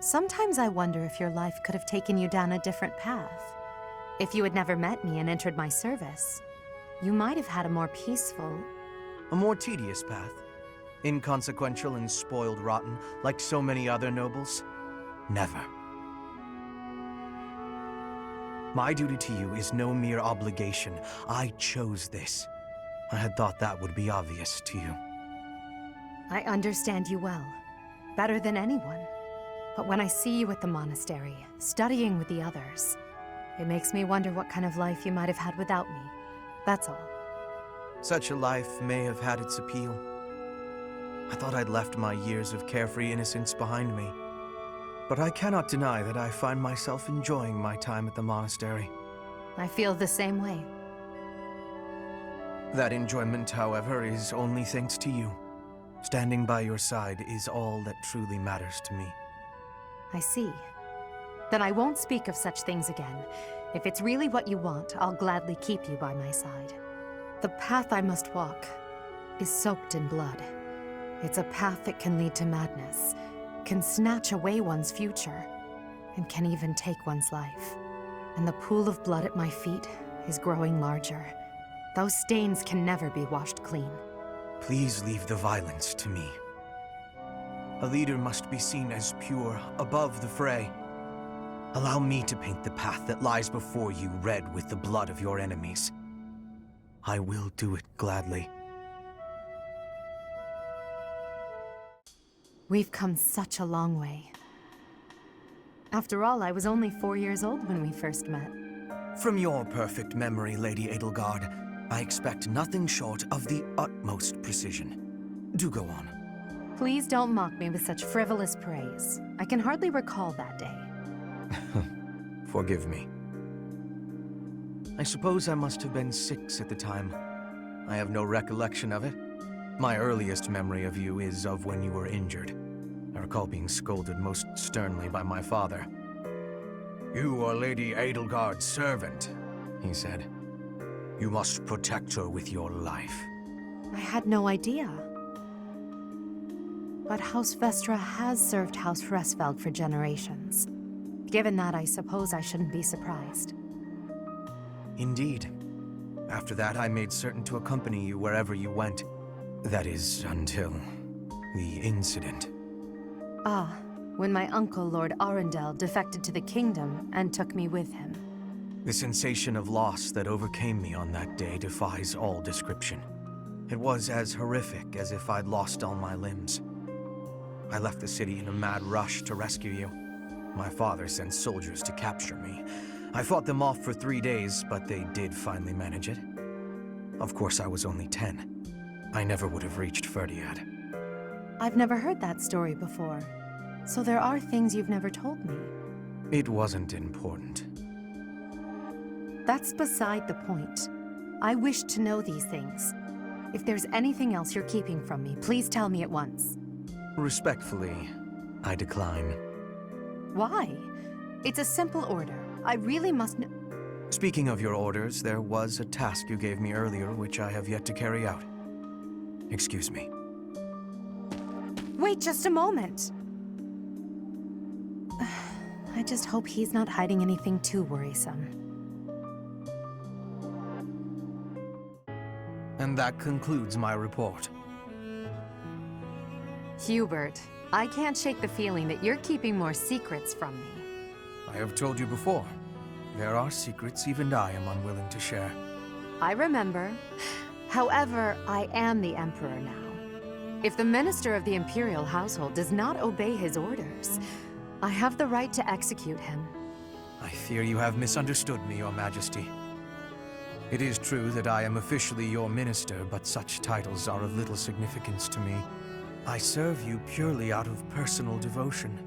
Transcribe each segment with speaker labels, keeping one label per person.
Speaker 1: Sometimes I wonder if your life could have taken you down a different path. If you had never met me and entered my service, you might have had a more peaceful...
Speaker 2: A more tedious path. Inconsequential and spoiled rotten, like so many other nobles. Never. My duty to you is no mere obligation. I chose this. I had thought that would be obvious to you.
Speaker 1: I understand you well, better than anyone. But when I see you at the monastery, studying with the others, it makes me wonder what kind of life you might have had without me. That's all.
Speaker 2: Such a life may have had its appeal. I thought I'd left my years of carefree innocence behind me. But I cannot deny that I find myself enjoying my time at the monastery.
Speaker 1: I feel the same way.
Speaker 2: That enjoyment, however, is only thanks to you. Standing by your side is all that truly matters to me.
Speaker 1: I see. Then I won't speak of such things again. If it's really what you want, I'll gladly keep you by my side. The path I must walk is soaked in blood. It's a path that can lead to madness, can snatch away one's future, and can even take one's life. And the pool of blood at my feet is growing larger. Those stains can never be washed clean.
Speaker 2: Please leave the violence to me. A leader must be seen as pure, above the fray. Allow me to paint the path that lies before you red with the blood of your enemies. I will do it gladly.
Speaker 1: We've come such a long way. After all, I was only 4 years old when we first met.
Speaker 2: From your perfect memory, Lady Edelgard, I expect nothing short of the utmost precision. Do go on.
Speaker 1: Please don't mock me with such frivolous praise. I can hardly recall that day.
Speaker 2: Forgive me. I suppose I must have been 6 at the time. I have no recollection of it. My earliest memory of you is of when you were injured. I recall being scolded most sternly by my father. "You are Lady Edelgard's servant," he said. "You must protect her with your life."
Speaker 1: I had no idea. But House Vestra has served House Hresfeld for generations. Given that, I suppose I shouldn't be surprised.
Speaker 2: Indeed. After that, I made certain to accompany you wherever you went. That is, until the incident.
Speaker 1: Ah, when my uncle, Lord Arundel, defected to the kingdom and took me with him.
Speaker 2: The sensation of loss that overcame me on that day defies all description. It was as horrific as if I'd lost all my limbs. I left the city in a mad rush to rescue you. My father sent soldiers to capture me. I fought them off for 3 days, but they did finally manage it. Of course, I was only 10. I never would have reached Ferdiad.
Speaker 1: I've never heard that story before. So there are things you've never told me.
Speaker 2: It wasn't important.
Speaker 1: That's beside the point. I wish to know these things. If there's anything else you're keeping from me, please tell me at once.
Speaker 2: Respectfully, I decline.
Speaker 1: Why? It's a simple order. I really must know.
Speaker 2: Speaking of your orders, there was a task you gave me earlier which I have yet to carry out. Excuse me.
Speaker 1: Wait just a moment. I just hope he's not hiding anything too worrisome.
Speaker 2: And that concludes my report.
Speaker 1: Hubert, I can't shake the feeling that you're keeping more secrets from me.
Speaker 2: I have told you before. There are secrets even I am unwilling to share.
Speaker 1: I remember. However, I am the Emperor now. If the Minister of the Imperial Household does not obey his orders, I have the right to execute him.
Speaker 2: I fear you have misunderstood me, Your Majesty. It is true that I am officially your minister, but such titles are of little significance to me. I serve you purely out of personal devotion.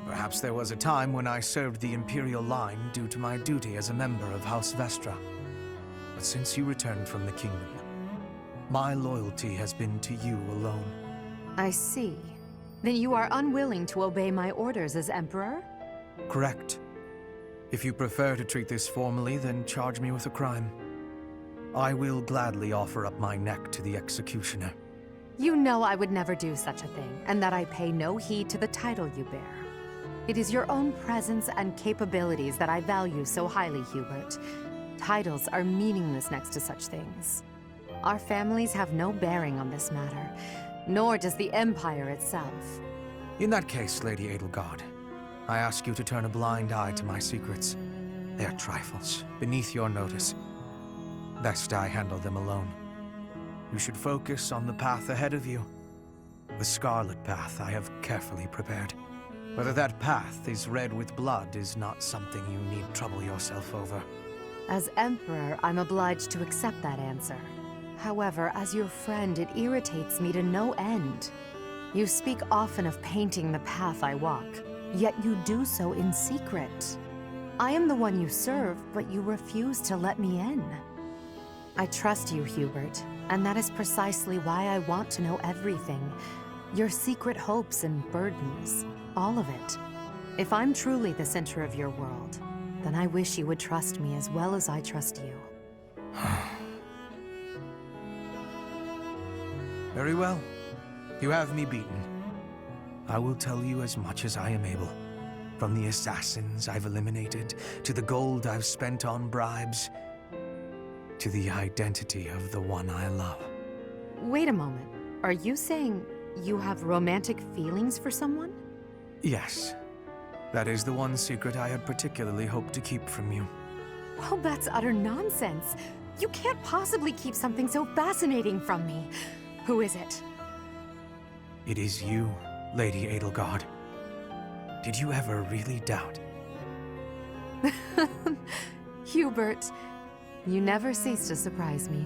Speaker 2: Perhaps there was a time when I served the Imperial line due to my duty as a member of House Vestra. But since you returned from the kingdom, my loyalty has been to you alone.
Speaker 1: I see. Then you are unwilling to obey my orders as Emperor?
Speaker 2: Correct. If you prefer to treat this formally, then charge me with a crime. I will gladly offer up my neck to the executioner.
Speaker 1: You know I would never do such a thing, and that I pay no heed to the title you bear. It is your own presence and capabilities that I value so highly, Hubert. Titles are meaningless next to such things. Our families have no bearing on this matter, nor does the Empire itself.
Speaker 2: In that case, Lady Edelgard, I ask you to turn a blind eye to my secrets. They are trifles, beneath your notice. Best I handle them alone. You should focus on the path ahead of you. The scarlet path I have carefully prepared. Whether that path is red with blood is not something you need trouble yourself over.
Speaker 1: As Emperor, I'm obliged to accept that answer. However, as your friend, it irritates me to no end. You speak often of painting the path I walk, yet you do so in secret. I am the one you serve, but you refuse to let me in. I trust you, Hubert, and that is precisely why I want to know everything. Your secret hopes and burdens, all of it. If I'm truly the center of your world, then I wish you would trust me as well as I trust you.
Speaker 2: Very well. You have me beaten. I will tell you as much as I am able. From the assassins I've eliminated, to the gold I've spent on bribes, to the identity of the one I love.
Speaker 1: Wait a moment. Are you saying you have romantic feelings for someone?
Speaker 2: Yes. That is the one secret I had particularly hoped to keep from you.
Speaker 1: Well, that's utter nonsense. You can't possibly keep something so fascinating from me. Who is it?
Speaker 2: It is you, Lady Edelgard. Did you ever really doubt?
Speaker 1: Hubert, you never cease to surprise me.